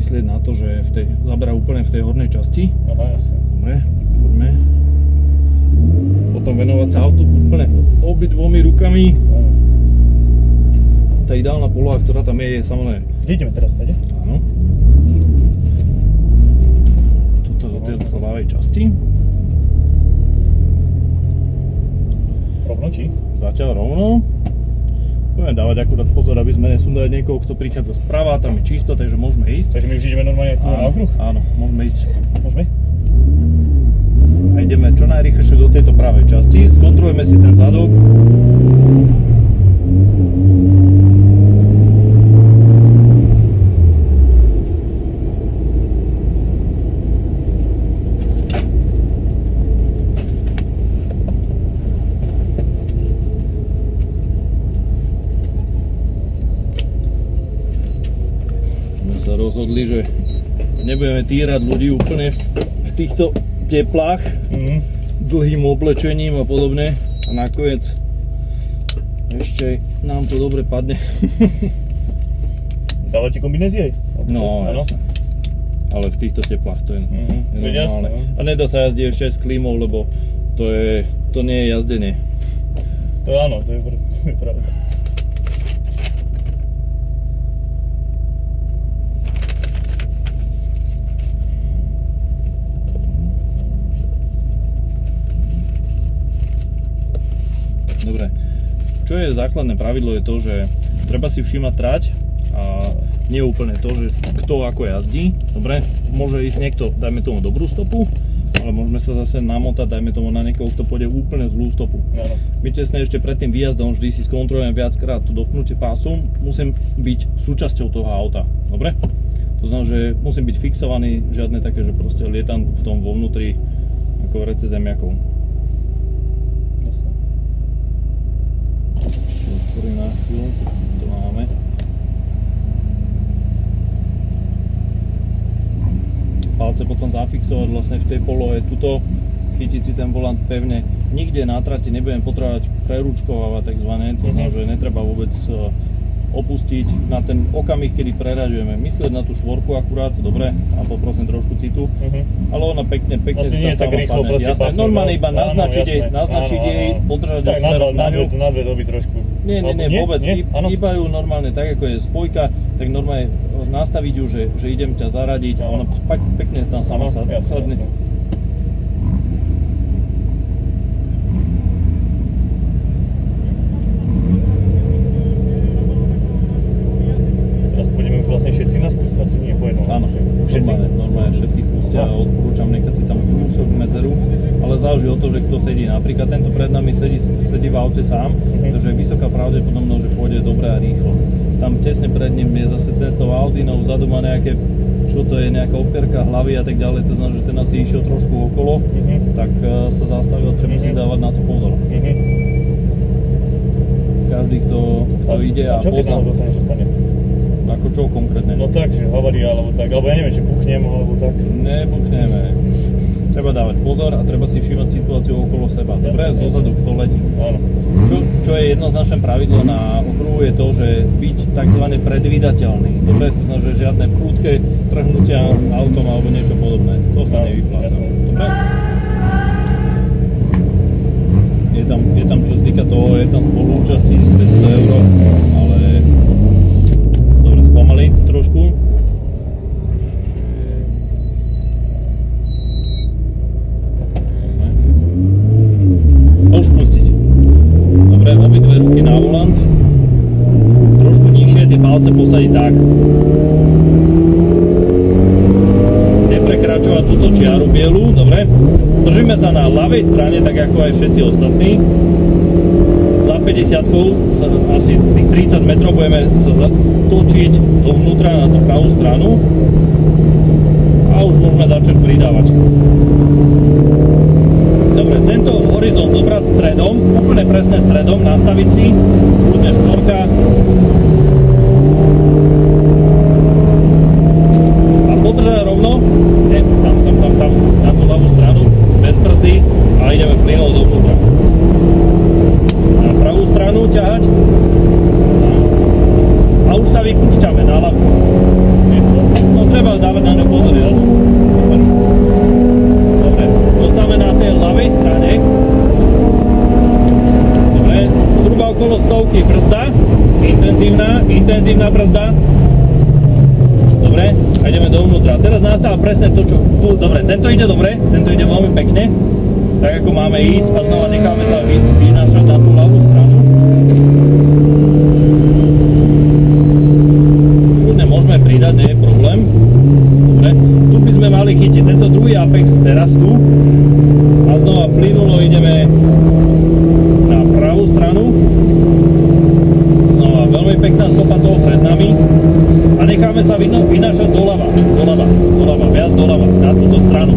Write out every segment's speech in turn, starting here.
myslieť na to, že zaberá úplne v tej hornej časti. Aha, jasne. Dobre, poďme. Potom venovať sa autu úplne obidvomi rukami. Tá ideálna poloha, ktorá tam je samozrejme... Kde ideme teraz, tady? Áno. Tuto do tej ľavej časti. Rovno, či? Zatiaľ rovno. Budeme dávať akurát pozor, aby sme nesundali niekoho, kto prichádza sprava, tam je čisto, takže môžeme ísť. Takže my už ideme normálne tu na okruh? Áno, môžeme ísť. Môžeme? A ideme čo najrýchlejšie do tejto pravej časti. Skontrolujeme si ten zadok. Sa rozhodli, že nebudeme týrať ľudí úplne v týchto teplách, dlhým oblečením a podobne a nakoniec ešte nám to dobre padne. Dávate kombinézy aj? No, jasne. Ale v týchto teplách to je normálne. A nedá sa jazdiť ešte aj s klímou, lebo to nie je jazdenie. To áno, to je pravda. Dobre, čo je základné pravidlo je to, že treba si všímať trať a nie úplne to, že kto ako jazdí. Dobre, môže ísť niekto, dajme tomu dobrú stopu, ale môžeme sa zase namotať, dajme tomu na niekoho, kto pôjde úplne zlú stopu. My tesne ešte pred tým výjazdom vždy si skontrolujem viackrát to dotknutie pásu, musím byť súčasťou toho auta, dobre? To znamená, že musím byť fixovaný, žiadne také, že proste lietam v tom vo vnútri ako v rece zemiakov. Otvorím na chvíľu, to máme. Palce potom zafixovať vlastne v tej polohe, tuto chytiť si ten volant pevne. Nikde na trati nebudem potrebovať prerúčkovávať takzvané, to znamená, že netreba vôbec opustiť na ten okamih, kedy preraďujeme. Myslieť na tú štvorku akurát, dobre, a poprosím trošku citu, ale ona pekne vlastne nie tak rýchlo, jasné, normálne iba naznačiť jej, podržať tak na dve doby trošku. Nie, vôbec, iba ju normálne, tak ako je spojka, tak normálne nastaviť ju, že idem ťa zaradiť a ona pekne tam sama sadne. Normálne všetkých pustia a odporúčam nechať si tam vysokú medzeru, ale záleží o to, že kto sedí. Napríklad tento pred nami sedí v aute sám, takže je vysoká pravdepodobnosť, že pôjde dobre a rýchlo. Tam tesne pred ním je zase ten s tou Audinou, vzadu má nejaké, čo to je, nejaká opierka hlavy a tak ďalej, to znamená, že ten asi išiel trošku okolo, tak sa zastavil, treba si dávať na to pozor. Každý, kto ide a pozná. Ako čo konkrétne? No tak, že havaria alebo tak, alebo ja neviem, či puchnem alebo tak. Nepuchneme. Treba dávať pozor a treba si všímať situáciu okolo seba. Dobre, zozadu kto letí. Áno. Čo je jednoznačné pravidlo na okruhu je to, že byť takzvané predvídateľný. Dobre, to znamená, že žiadne prudké trhnutia autom alebo niečo podobné. To sa nevypláca. Dobre? Je tam čo týka toho, je tam spoluúčastí 500 €, ale spomaliť trošku. A už pustiť. Dobre, obidve ruky na volant. Trošku nižšie, tie palce posadiť tak. Neprekračovať túto čiaru bielu, dobre. Držíme sa na ľavej strane, tak ako aj všetci ostatní. Za 50-kou, asi tých 30 metrov budeme sa točiť dovnútra na tú pravú stranu a už môžeme začať pridávať. Dobre, tento horizont zobrať stredom, úplne presne stredom, nastaviť si, kľudne štvorka a podržať rovno, tam, na tú ľavú stranu, bez brzdy a ideme plynulo dovnútra. Na pravú stranu ťahať a už sa vypúšťame na ľavú. No treba pevná brzda. Dobre, a ideme dovnútra. Teraz nastáva presne to, čo... Dobre, tento ide dobre, tento ide veľmi pekne. Tak ako máme ísť a znova necháme sa vynášať na tú ľavú stranu. Kľudne môžeme pridať, nie je problém. Dobre, tu by sme mali chytiť tento druhý apex teraz tu. A znova plynulo ideme na pravú stranu. Znova veľmi pekná stopa toho pred nami. A necháme sa vynášať doľava, viac doľava, na túto stranu.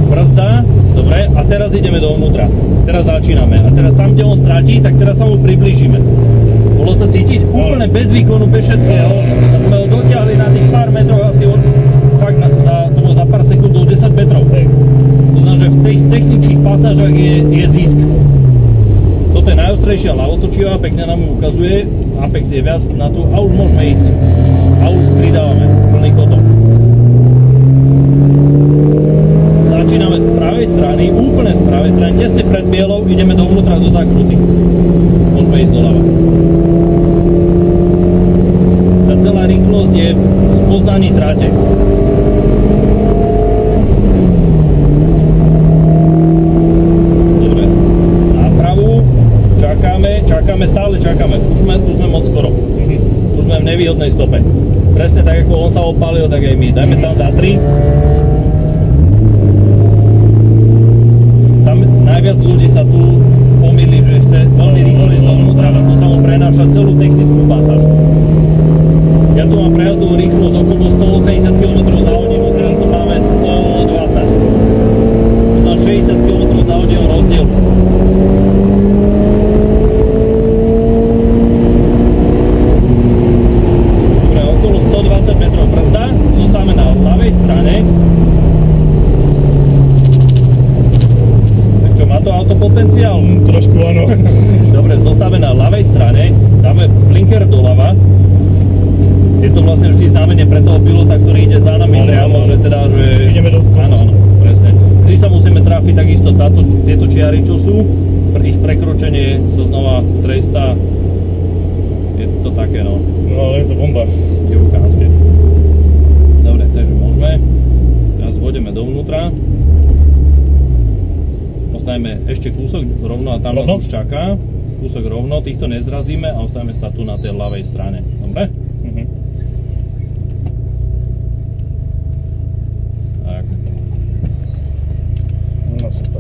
Brzda, dobre, a teraz ideme dovnútra. Teraz začíname. A teraz tam, kde on stratí, tak teraz sa mu priblížime. Bolo to cítiť úplne bez výkonu, bez všetkého. A sme ho dotiahli na tých pár metrov asi od... Fakt, to bolo za pár sekúnd do 10 metrov. To znamená, že v tých technických pasážach je zisk. Toto je najostrejšia ľavotočivá, pekne nám ukazuje. Apex je viac na tú a už môžeme ísť. A už pridávame plný chodom. Začíname z pravej strany, úplne z pravej strany, tesne pred bielou, ideme dovnútra do zakruty. Môžeme ísť doľava. Tá celá rýchlosť je v spoznaní tráte. Dobre, nápravu, čakáme, stále čakáme, už sme moc skoro. Už sme v nevýhodnej stope. Presne tak, ako on sa opálil, tak aj my. Dajme tam za 3. Tam najviac ľudí sa tu pomýli, že chce veľmi rýchlo ísť dovnútra, lebo sa mu prenáša celú technickú pasáž. Ja tu mám prejazdovú rýchlosť okolo 180 km za hodinu, teraz tu máme 120. Na 60 km za hodinu rozdiel. Potenciál. Trošku áno. Dobre, zostáme na ľavej strane, dáme blinker doľava. Je to vlastne vždy znamenie pre toho pilota, ktorý ide za nami priamo, že teda, že... Ideme do... Áno, presne. Vždy sa musíme trafiť takisto tieto čiary, čo sú. Ich prekročenie sa znova trestá. Je to také, no. No ale je to bomba. Je ukázke. Dobre, takže môžeme. Teraz vodeme dovnútra. Ostavíme ešte kúsok rovno a tam nás už čaká. Kúsok rovno, týchto nezrazíme a ostavíme sa tu na tej ľavej strane. Dobre? Tak. No super.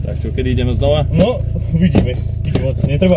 Tak čo, kedy ideme znova? No, uvidíme. Netreba